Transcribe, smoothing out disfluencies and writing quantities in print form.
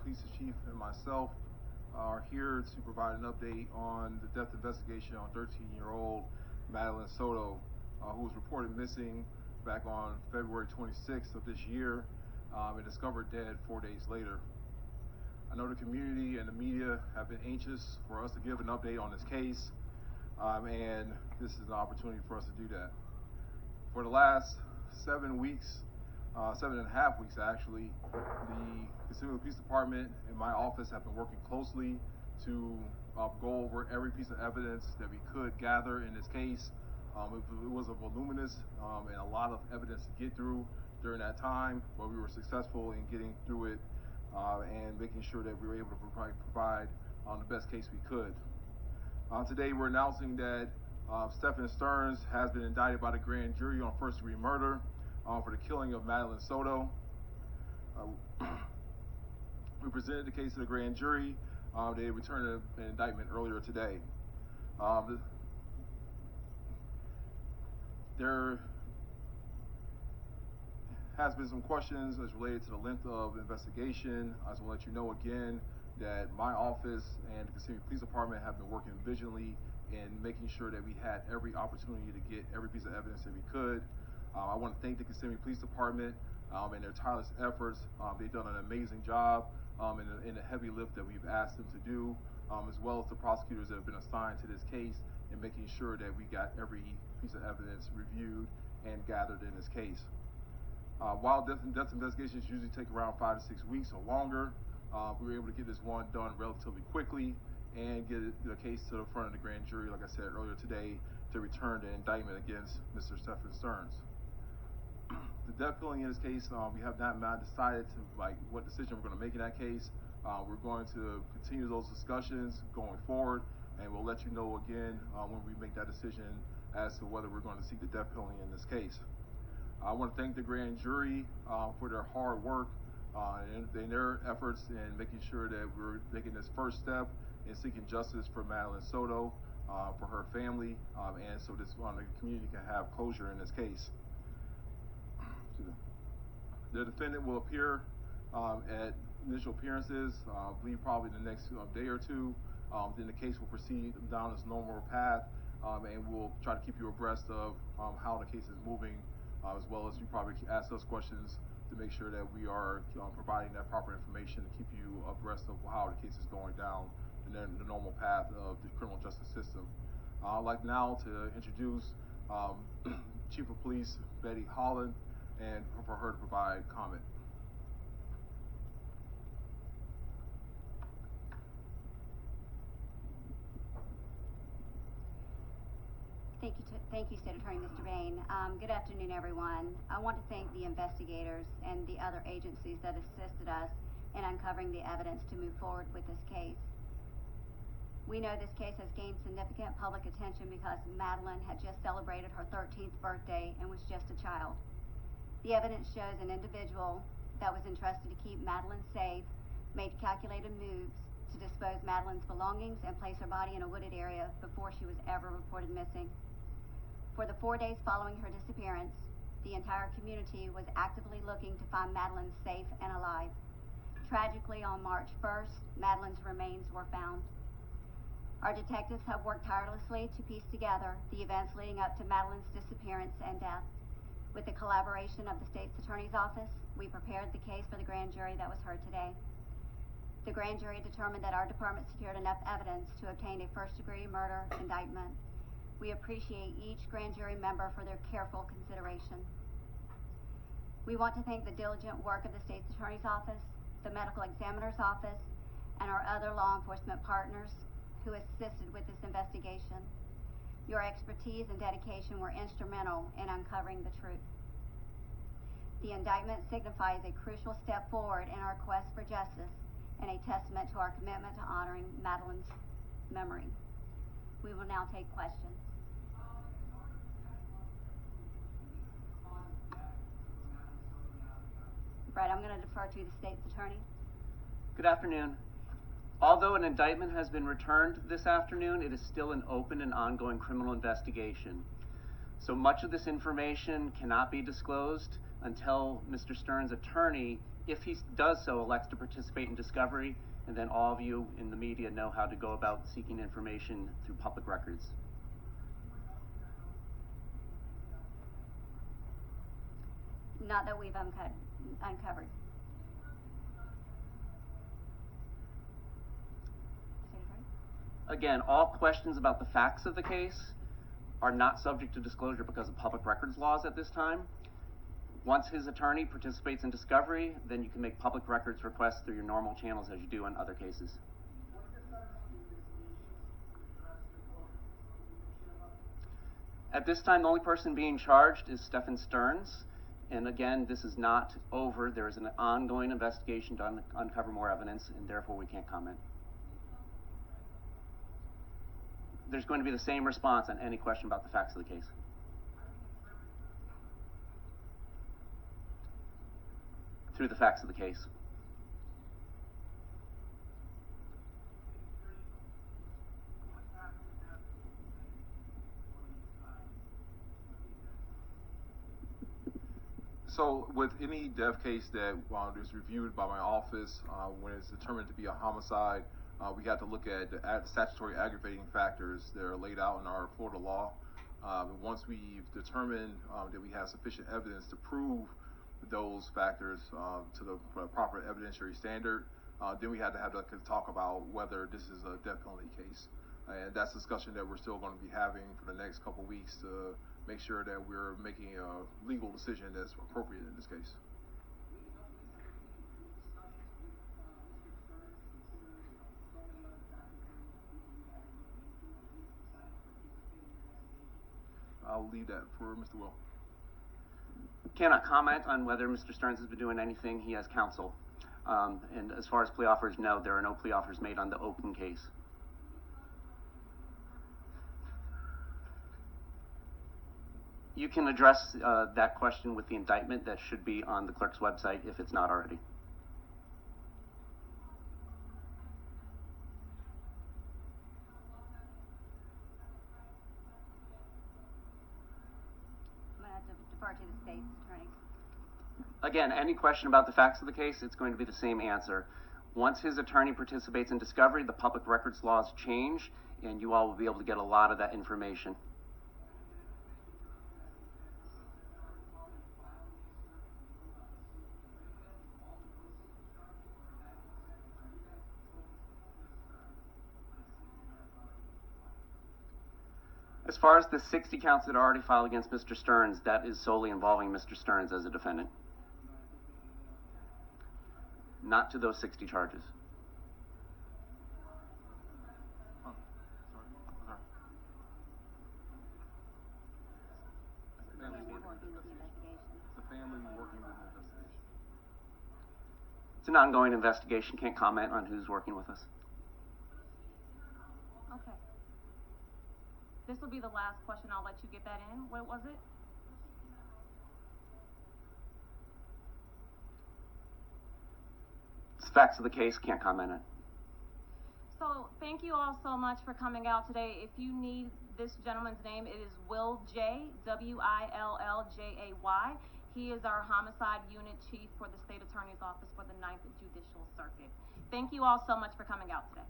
Police Chief and myself are here to provide an update on the death investigation on 13-year-old Madeline Soto, who was reported missing back on February 26th of this year and discovered dead 4 days later. I know the community and the media have been anxious for us to give an update on this case, and this is an opportunity for us to do that. For the last 7 weeks, 7.5 weeks actually, the Kissimmee Police Department and my office have been working closely to go over every piece of evidence that we could gather in this case. It was a voluminous and a lot of evidence to get through during that time, but we were successful in getting through it and making sure that we were able to provide the best case we could. Today we're announcing that Stephan Sterns has been indicted by the grand jury on first-degree murder for the killing of Madeline Soto. We presented the case to the grand jury. They returned an indictment earlier today. There has been some questions as related to the length of investigation. I just want to let you know again that my office and the Kissimmee Police Department have been working vigilantly in making sure that we had every opportunity to get every piece of evidence that we could. I want to thank the Kissimmee Police Department and their tireless efforts. They've done an amazing job in the heavy lift that we've asked them to do, as well as the prosecutors that have been assigned to this case and making sure that we got every piece of evidence reviewed and gathered in this case. While death investigations usually take around 5 to 6 weeks or longer, we were able to get this one done relatively quickly and get the case to the front of the grand jury, like I said earlier today, to return the indictment against Mr. Stephan Sterns. The death penalty in this case, we have not decided to what decision we're going to make in that case. We're going to continue those discussions going forward, and we'll let you know again when we make that decision as to whether we're going to seek the death penalty in this case. I want to thank the grand jury for their hard work and their efforts in making sure that we're making this first step in seeking justice for Madeline Soto, for her family, and so this the community can have closure in this case. The defendant will appear at initial appearances, I believe probably the next day or two. Then the case will proceed down its normal path, and we'll try to keep you abreast of how the case is moving, as well as you probably ask us questions to make sure that we are providing that proper information to keep you abreast of how the case is going down and then the normal path of the criminal justice system. I'd like now to introduce Chief of Police Betty Holland, and for her to provide comment. Thank you, State Attorney Mr. Bain. Good afternoon, everyone. I want to thank the investigators and the other agencies that assisted us in uncovering the evidence to move forward with this case. We know this case has gained significant public attention because Madeline had just celebrated her 13th birthday and was just a child. The evidence shows an individual that was entrusted to keep Madeline safe made calculated moves to dispose Madeline's belongings and place her body in a wooded area before she was ever reported missing. For the 4 days following her disappearance, the entire community was actively looking to find Madeline safe and alive. Tragically, on March 1st, Madeline's remains were found. Our detectives have worked tirelessly to piece together the events leading up to Madeline's disappearance and death. With the collaboration of the State's Attorney's Office, we prepared the case for the grand jury that was heard today. The grand jury determined that our department secured enough evidence to obtain a first-degree murder indictment. We appreciate each grand jury member for their careful consideration. We want to thank the diligent work of the State's Attorney's Office, the Medical Examiner's Office, and our other law enforcement partners who assisted with this investigation. Your expertise and dedication were instrumental in uncovering the truth. The indictment signifies a crucial step forward in our quest for justice and a testament to our commitment to honoring Madeline's memory. We will now take questions. Right, I'm going to defer to the State's Attorney. Good afternoon. Although an indictment has been returned this afternoon, it is still an open and ongoing criminal investigation. So much of this information cannot be disclosed until Mr. Sterns' attorney If he does so, elects to participate in discovery, and then all of you in the media know how to go about seeking information through public records. Not that we've uncovered. Again, all questions about the facts of the case are not subject to disclosure because of public records laws at this time. Once his attorney participates in discovery, then you can make public records requests through your normal channels as you do in other cases. At this time, the only person being charged is Stephan Sterns. And again, this is not over. There is an ongoing investigation to uncover more evidence, and therefore we can't comment. There's going to be the same response on any question about the facts of the case. Through the facts of the case. So with any death case that is reviewed by my office, when it's determined to be a homicide, we have to look at the statutory aggravating factors that are laid out in our Florida law. Once we've determined that we have sufficient evidence to prove those factors to the proper evidentiary standard, then we have to have a talk about whether this is a death penalty case. And that's a discussion that we're still going to be having for the next couple weeks to make sure that we're making a legal decision that's appropriate in this case. I'll leave that for Mr. Will. Cannot comment on whether Mr. Sterns has been doing anything. He has counsel. And as far as plea offers, no, there are no plea offers made on the open case. You can address that question with the indictment that should be on the clerk's website if it's not already. I'm going to have to defer to the state's attorney. Again, any question about the facts of the case, it's going to be the same answer. Once his attorney participates in discovery, the public records laws change, and you all will be able to get a lot of that information. As far as the 60 counts that are already filed against Mr. Sterns, that is solely involving Mr. Sterns as a defendant. Not to those 60 charges. It's an ongoing investigation. Can't comment on who's working with us. Okay. This will be the last question. I'll let you get that in. What was it? It's facts of the case. Can't comment on it. So thank you all so much for coming out today. If you need this gentleman's name, it is Will J, W-I-L-L-J-A-Y. He is our homicide unit chief for the state attorney's office for the 9th Judicial Circuit. Thank you all so much for coming out today.